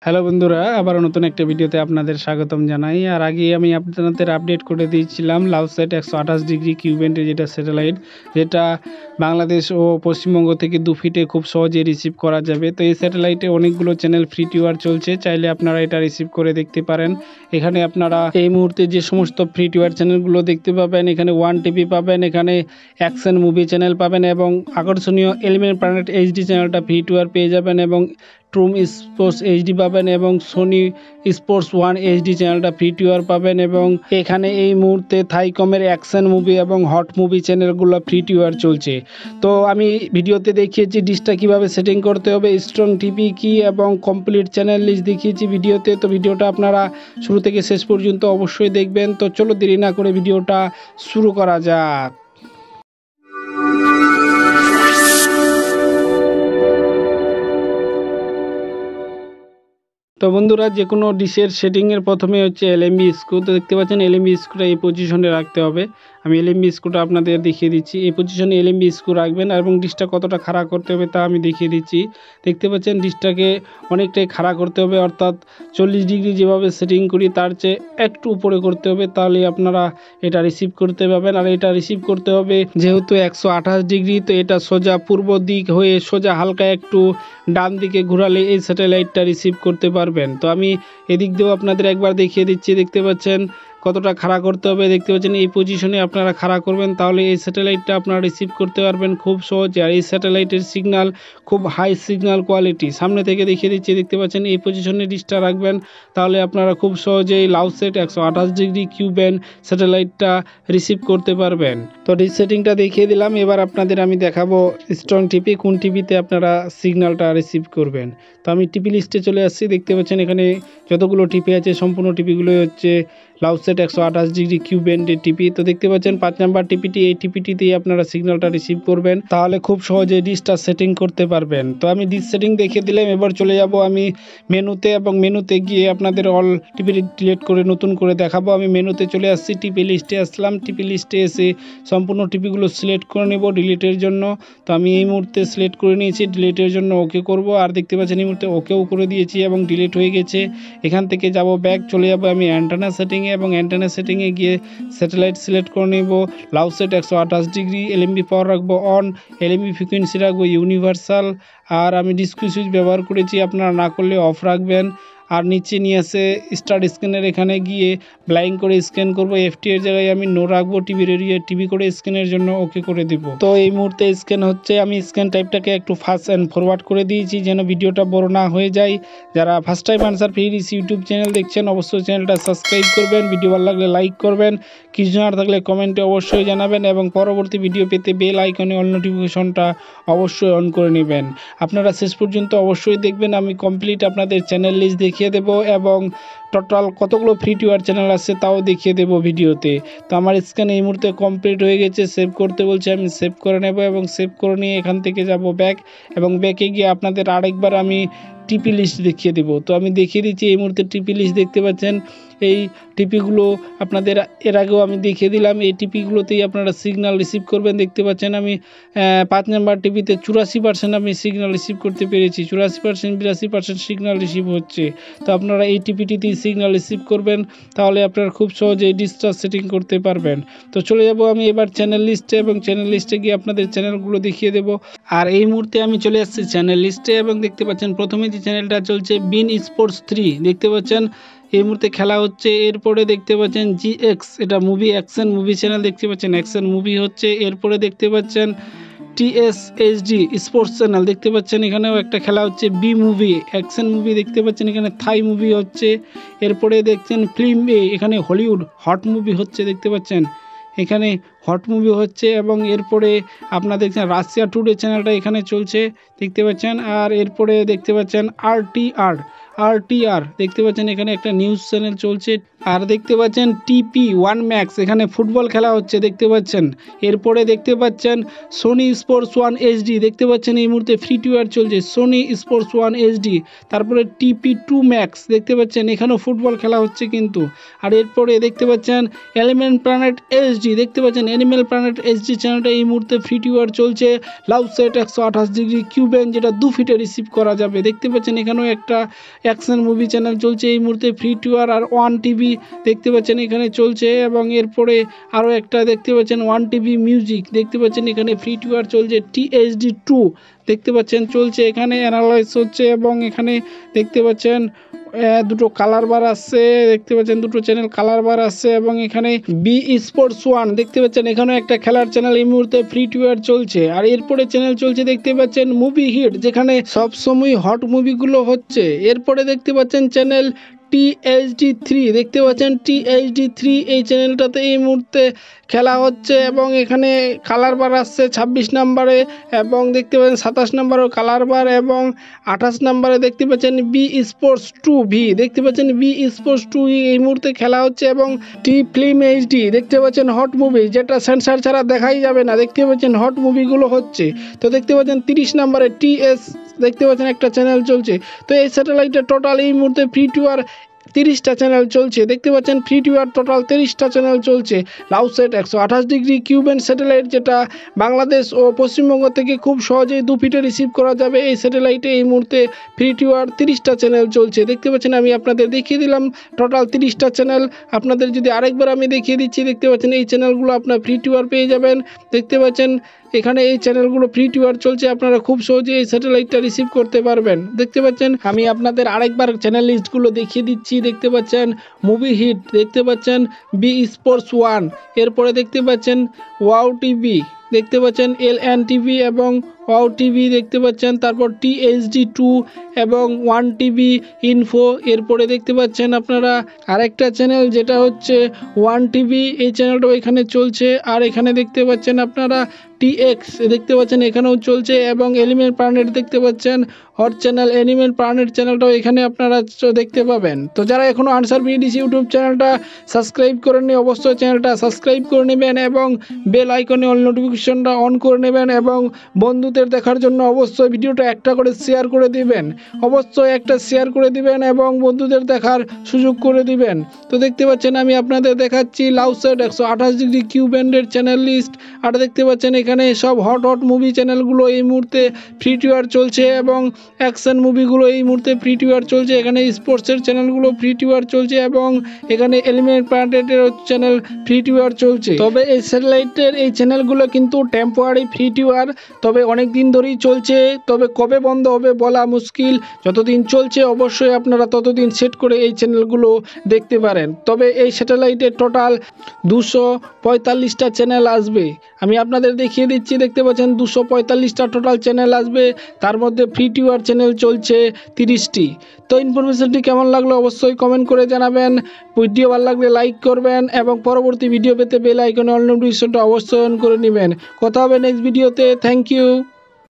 Hello বন্ধুরা, আবার নতুন একটা ভিডিওতে আপনাদের স্বাগতম জানাই। আর আগে আমি আপনাদের আপডেট করে দিয়েছিলাম লাউসেট 128 ডিগ্রি কিউবেন্টের যেটা স্যাটেলাইট, যেটা বাংলাদেশ ও পশ্চিমবঙ্গ থেকে 2 ফিটে খুব সহজে রিসিভ করা যাবে। তো এই স্যাটেলাইটে অনেকগুলো চ্যানেল ফ্রি টিউর চলছে, চাইলে আপনারা এটা রিসিভ করে দেখতে পারেন। এখানে আপনারা এই মুহূর্তে যে সমস্ত ফ্রি টিউর চ্যানেলগুলো দেখতে পাবেন, এখানে 1 টিভি পাবেন, এখানে অ্যাকশন মুভি চ্যানেল পাবেন এবং আকর্ষণীয় এলিমেন্ট প্ল্যানেট এইচডি চ্যানেলটা ফ্রি টিউর পেয়ে যাবেন এবং ট্রুম স্পোর্টস এইচডি পাবেন এবং সোনি স্পোর্টস 1 এইচডি চ্যানেলটা ফ্রি টিউর পাবেন এবং এখানে এই মুহূর্তে থাইকমের অ্যাকশন মুভি এবং হট মুভি চ্যানেলগুলো ফ্রি টিউর চলছে। তো আমি ভিডিওতে দেখিয়েছি ডিশটা কিভাবে সেটিং করতে হবে, স্ট্রং টিভি কি এবং কমপ্লিট চ্যানেল লিস্ট দেখিয়েছি ভিডিওতে। তো ভিডিওটা আপনারা শুরু থেকে শেষ পর্যন্ত অবশ্যই দেখবেন। তো চলো দেরি না করে ভিডিওটা শুরু করা যাক। তো বন্ধুরা, যে কোনো ডিশের সেটিংয়ের প্রথমে হচ্ছে এলএমবি স্ক্রু। তো দেখতে পাচ্ছেন এলএমবি স্ক্রুটা এই পজিশনে রাখতে হবে। আমি এলএমবি স্ক্রুটা আপনাদের দেখিয়ে দিচ্ছি। এই পজিশনে এলএমবি স্ক্রু রাখবেন এবং ডিশটা কতটা খাড়া করতে হবে তা আমি দেখিয়ে দিচ্ছি। দেখতে পাচ্ছেন ডিশটাকে অনেকটাই খাড়া করতে হবে, অর্থাৎ 40 ডিগ্রি যেভাবে সেটিং করি তার চেয়ে একটু উপরে করতে হবে, তাহলে আপনারা এটা রিসিভ করতে পারবেন। আর এটা রিসিভ করতে হবে যেহেতু 128 ডিগ্রি, তো এটা সোজা পূর্ব দিক হয়ে সোজা হালকা একটু ডান দিকে ঘোরালে এই স্যাটেলাইটটা রিসিভ করতে পারবেন। তো আমি এদিক দিয়েও আপনাদের একবার দেখিয়ে দিচ্ছি। দেখতে পাচ্ছেন কতটা খাড়া করতে হবে। দেখতে পাচ্ছেন এই পজিশনে আপনারা খাড়া করবেন, তাহলে এই স্যাটেলাইটটা আপনারা রিসিভ করতে পারবেন খুব সহজে। আর এই স্যাটেলাইটের সিগন্যাল খুব হাই সিগন্যাল কোয়ালিটি। সামনে থেকে দেখিয়ে দিচ্ছি। দেখতে পাচ্ছেন এই পজিশনে ডিশটা রাখবেন, তাহলে আপনারা খুব সহজেই লাউসেট 128 ডিগ্রি কিউবেন্ট স্যাটেলাইটটা রিসিভ করতে পারবেন। তো ডিশ সেটিংটা দেখিয়ে দিলাম। এবার আপনাদের আমি দেখাবো স্ট্রং টিভি, কোন টিভিতে আপনারা সিগন্যালটা রিসিভ করবেন। তো আমি টিভি লিস্টে চলে আসছি। দেখতে পাচ্ছেন এখানে যতগুলো টিভি আছে সম্পূর্ণ টিভিগুলোই হচ্ছে লাউসেট 128 ডিগ্রি কিউবেন্টের টিভি। তো দেখতে পাচ্ছেন 5 নাম্বার টিভিটি, এই টিভিটিতেই আপনারা সিগন্যালটা রিসিভ করবেন, তাহলে খুব সহজে ডিশটা সেটিং করতে পারবেন। তো আমি ডিশ সেটিং দেখিয়ে দিলাম। এবার চলে যাব আমি মেনুতে এবং মেনুতে গিয়ে আপনাদের অল টিভি ডিলিট করে নতুন করে দেখাবো। আমি মেনুতে চলে আসছি, টিভি লিস্টে আসলাম। টিভি লিস্টে এসে সম্পূর্ণ টিভিগুলো সিলেক্ট করে নেব ডিলিটের জন্য। তো আমি এই মুহূর্তে সিলেক্ট করে নিয়েছি, ডিলিটের জন্য ওকে করব। আর দেখতে পাচ্ছেন এই মুহূর্তে ওকেও করে দিয়েছি এবং ডিলিট হয়ে গেছে। এখান থেকে যাব ব্যাক, চলে যাব আমি অ্যান্টেনা সেটিংয়ে এবং অ্যান্টেনা সেটিংয়ে গিয়ে স্যাটেলাইট সিলেক্ট করে নেব লাউসেট 128 ডিগ্রি। এলএমবি পাওয়ার রাখবো অন, এলএমবি ফ্রিকোয়েন্সি রাখবো ইউনিভার্সাল। আর আমি ডিসক্রিউ সুইচ ব্যবহার করেছি, আপনারা না করলে অফ রাখবেন। আর নিচে নিয়ে এসে স্টার্ট স্ক্যানের এখানে গিয়ে ব্লাইন্ড করে স্ক্যান করব। এফটি এর জায়গায় আমি নো রাখবো, টিভির এরিয়া টিভি করে স্ক্যানের জন্য ওকে করে দিব। তো এই মুহূর্তে স্ক্যান হচ্ছে। আমি স্ক্যান টাইপটাকে একটু ফাস্ট অ্যান্ড ফরওয়ার্ড করে দিয়েছি যেন ভিডিওটা বড় না হয়ে যায়। যারা ফার্স্ট টাইম আনসার ফিরিস ইউটিউব চ্যানেল দেখছেন অবশ্যই চ্যানেলটা সাবস্ক্রাইব করবেন, ভিডিও ভালো লাগলে লাইক করবেন, কিছু জানার থাকলে কমেন্টে অবশ্যই জানাবেন এবং পরবর্তী ভিডিও পেতে বেল আইকনে অল নোটিফিকেশনটা অবশ্যই অন করে নেবেন। আপনারা শেষ পর্যন্ত অবশ্যই দেখবেন, আমি কমপ্লিট আপনাদের চ্যানেল লিস্ট দেখিয়ে দেব এবং টোটাল কতগুলো ফ্রি টিউর চ্যানেল আছে তাও দেখিয়ে দেব ভিডিওতে। তো আমার স্ক্যান এই মুহূর্তে কমপ্লিট হয়ে গেছে। সেভ করতে বলছে, আমি সেভ করে নেব এবং সেভ করে নিয়ে এখান থেকে যাব ব্যাক এবং ব্যাকে গিয়ে আপনাদের আরেকবার আমি টিপি লিস্ট দেখিয়ে দেব। তো আমি দেখিয়ে দিচ্ছি এই মুহূর্তে টিপি লিস্ট দেখতে পাচ্ছেন। এই টিপিগুলো আপনাদের এর আগেও আমি দেখিয়ে দিলাম। এই টিপিগুলোতেই আপনারা সিগন্যাল রিসিভ করবেন। দেখতে পাচ্ছেন আমি 5 নাম্বার টিভিতে 84% আমি সিগন্যাল রিসিভ করতে পেরেছি। 84% 82% সিগন্যাল রিসিভ হচ্ছে। তো আপনারা এই টিপিটিতেই সিগন্যাল রিসিভ করবেন, তাহলে আপনারা খুব সহজেই ডিশটা সেটিং করতে পারবেন। তো চলে যাব আমি এবার চ্যানেল লিস্টে এবং চ্যানেল লিস্টে গিয়ে আপনাদের চ্যানেলগুলো দেখিয়ে দেব। আর এই মুহূর্তে আমি চলে আসছি চ্যানেল লিস্টে এবং দেখতে পাচ্ছেন প্রথমে যে চ্যানেলটা চলছে বিন স্পোর্টস 3, দেখতে পাচ্ছেন এই মুহূর্তে খেলা হচ্ছে। এরপরে দেখতে পাচ্ছেন জিএক্স, এটা মুভি অ্যাকশন মুভি চ্যানেল, দেখতে পাচ্ছেন অ্যাকশন মুভি হচ্ছে। এরপরে দেখতে পাচ্ছেন টিএসএইচডি স্পোর্টস চ্যানেল, দেখতে পাচ্ছেন এখানেও একটা খেলা হচ্ছে। বি মুভি অ্যাকশন মুভি, দেখতে পাচ্ছেন এখানে থাই মুভি হচ্ছে। এরপরে দেখছেন ফিল্ম এ, এখানে হলিউড হট মুভি হচ্ছে, দেখতে পাচ্ছেন এখানে হট মুভি হচ্ছে। এবং এরপরে আপনারা দেখছেন রাশিয়া টুডে চ্যানেলটা এখানে চলছে, দেখতে পাচ্ছেন। আর এরপরে দেখতে পাচ্ছেন আরটিআর দেখতে পাচ্ছেন এখানে একটা নিউজ চ্যানেল চলছে। আর দেখতে পাচ্ছেন টিপি 1 ম্যাক্স, এখানে ফুটবল খেলা হচ্ছে, দেখতে পাচ্ছেন। এরপরে দেখতে পাচ্ছেন সোনি স্পোর্টস 1 এইচডি, দেখতে পাচ্ছেন এই মুহূর্তে ফ্রি টিউর চলছে সোনি স্পোর্টস 1 এইচডি। তারপরে টিপি 2 ম্যাক্স, দেখতে পাচ্ছেন এখানেও ফুটবল খেলা হচ্ছে কিন্তু। আর এরপরে দেখতে পাচ্ছেন এলিমেন্ট প্ল্যানেট এইচডি, দেখতে পাচ্ছেন অ্যানিম্যাল প্ল্যানেট এইচডি চ্যানেলটা এই মুহূর্তে ফ্রি টু এয়ার চলছে। লাভ সেট 128° কিউবেন যেটা 2 ফিটে রিসিভ করা যাবে। দেখতে পাচ্ছেন এখানেও একটা অ্যাকশন মুভি চ্যানেল চলছে এই মুহূর্তে free to air. R 1TV দেখতে পাচ্ছেন এখানে চলছে, এবং এরপরে আরও একটা দেখতে পাচ্ছেন 1TV মিউজিক দেখতে পাচ্ছেন এখানে ফ্রি টু এয়ার চলছে। THD2 দেখতে পাচ্ছেন চলছে, এখানে অ্যানালাইজ হচ্ছে, এবং এখানে দেখতে পাচ্ছেন দুটো কালার বার আসছে, দেখতে পাচ্ছেন দুটো চ্যানেল কালার বার আসছে, এবং এখানে বি স্পোর্টস 1 দেখতে পাচ্ছেন এখানেও একটা খেলার চ্যানেল এই মুহূর্তে ফ্রি টু এয়ার চলছে। আর এরপরে চ্যানেল চলছে দেখতে পাচ্ছেন মুভি হিট, যেখানে সবসময় হট মুভিগুলো হচ্ছে। এরপরে দেখতে পাচ্ছেন চ্যানেল THD3 দেখতে পাচ্ছেন THD3 এই চ্যানেলটাতে এই মুহূর্তে খেলা হচ্ছে, এবং এখানে কালার বার আসছে 26 নম্বরে, এবং দেখতে পাচ্ছেন 27 নম্বরেও কালার বার, এবং 28 নম্বরে দেখতে পাচ্ছেন বি স্পোর্টস 2V দেখতে পাচ্ছেন বি স্পোর্টস 2 এই মুহূর্তে খেলা হচ্ছে, এবং টি ফিল্ম এইচডি দেখতে পাচ্ছেন হট মুভি, যেটা সেন্সার ছাড়া দেখাই যাবে না। দেখতে পাচ্ছেন হট মুভিগুলো হচ্ছে। তো দেখতে পাচ্ছেন 30 নম্বরে TS দেখতে পাচ্ছেন একটা চ্যানেল চলছে। তো এই স্যাটেলাইটের টোটাল এই মুহূর্তে ফ্রি টু এয়ার 30টা চ্যানেল চলছে। দেখতে পাচ্ছেন ফ্রি টু এয়ার টোটাল 30টা চ্যানেল চলছে। লাউসেট 128° কিউবেন স্যাটেলাইট, যেটা বাংলাদেশ ও পশ্চিমবঙ্গ থেকে খুব সহজেই 2 ফিটে রিসিভ করা যাবে। এই স্যাটেলাইটে এই মুহূর্তে ফ্রি টু এয়ার 30টা চ্যানেল চলছে। দেখতে পাচ্ছেন আমি আপনাদের দেখিয়ে দিলাম টোটাল 30টা চ্যানেল। আপনাদের যদি আরেকবার আমি দেখিয়ে দিচ্ছি, দেখতে পাচ্ছেন এই চ্যানেলগুলো আপনার ফ্রি টু এয়ার পেয়ে যাবেন। দেখতে পাচ্ছেন এখানে এই চ্যানেলগুলো ফ্রি টু এয়ার চলছে, আপনারা খুব সহজে এই স্যাটেলাইটটা রিসিভ করতে পারবেন। দেখতে পাচ্ছেন আমি আপনাদের আরেকবার চ্যানেল লিস্টগুলো দেখিয়ে দিচ্ছি। দেখতে পাচ্ছেন মুভি হিট, দেখতে পাচ্ছেন বি স্পোর্টস 1, এরপরে দেখতে পাচ্ছেন ওয়াও টিভি, দেখতে পাচ্ছেন LNTV এবং ওয়াও টিভি দেখতে পাচ্ছেন, তারপর THD2 এবং 1TV ইনফো। এরপরে দেখতে পাচ্ছেন আপনারা আরেকটা চ্যানেল যেটা হচ্ছে 1TV, এই চ্যানেলটাও এখানে চলছে। আর এখানে দেখতে পাচ্ছেন আপনারা TX দেখতে পাচ্ছেন এখানেও চলছে, এবং এলিমেন্ট প্ল্যানেট দেখতে পাচ্ছেন হট চ্যানেল এলিমেন্ট প্ল্যানেট চ্যানেলটাও এখানে আপনারা দেখতে পাবেন। তো যারা এখনও আনসার বিডিসি ইউটিউব চ্যানেলটা সাবস্ক্রাইব করেননি, অবশ্যই চ্যানেলটা সাবস্ক্রাইব করে নেবেন, এবং বেল আইকনে অল নোটিফিকেশনটা অন করে নেবেন, এবং বন্ধুদের দেখার জন্য অবশ্যই ভিডিওটা একটা করে শেয়ার করে দিবেন। অবশ্যই একটা শেয়ার করে দিবেন এবং বন্ধুদের দেখার সুযোগ করে দিবেন। তো দেখতে পাচ্ছেন আমি আপনাদের দেখাচ্ছি লাউসেট 128° কিউবেন্ডের চ্যানেল লিস্ট। আর দেখতে পাচ্ছেন এখানে সব হট মুভি চ্যানেলগুলো এই মুহূর্তে ফ্রি টু এয়ার চলছে, এবং অ্যাকশন মুভিগুলো এই মুহূর্তে ফ্রি টু এয়ার চলছে। এখানে স্পোর্টসের চ্যানেলগুলো ফ্রি টু এয়ার চলছে, এবং এখানে এলিমেন্ট প্ল্যানেটের চ্যানেল ফ্রি টু এয়ার চলছে। তবে এই স্যাটেলাইটের এই চ্যানেলগুলো কিন্তু টেম্পোরারি ফ্রি টু এয়ার, তবে অনেক দিন ধরেই চলছে। তবে কবে বন্ধ হবে বলা মুশকিল, যতদিন চলছে অবশ্যই আপনারা ততদিন সেট করে এই চ্যানেলগুলো দেখতে পারেন। তবে এই স্যাটেলাইটের টোটাল 245টা চ্যানেল আসবে। আমি আপনাদের দেখিয়ে দিচ্ছি, দেখতে পাচ্ছেন 245টা টোটাল চ্যানেল আসবে, তার মধ্যে ফ্রি টু এয়ার চ্যানেল চলছে 30টি। তো ইনফরমেশনটি কেমন লাগলো অবশ্যই কমেন্ট করে জানাবেন। ভিডিও ভালো লাগলে লাইক করবেন, এবং পরবর্তী ভিডিও পেতে বেল আইকনে অল নোটিফিকেশনটা অবশ্যই অন করে নেবেন। কথা হবে নেক্সট ভিডিওতে। Thank you.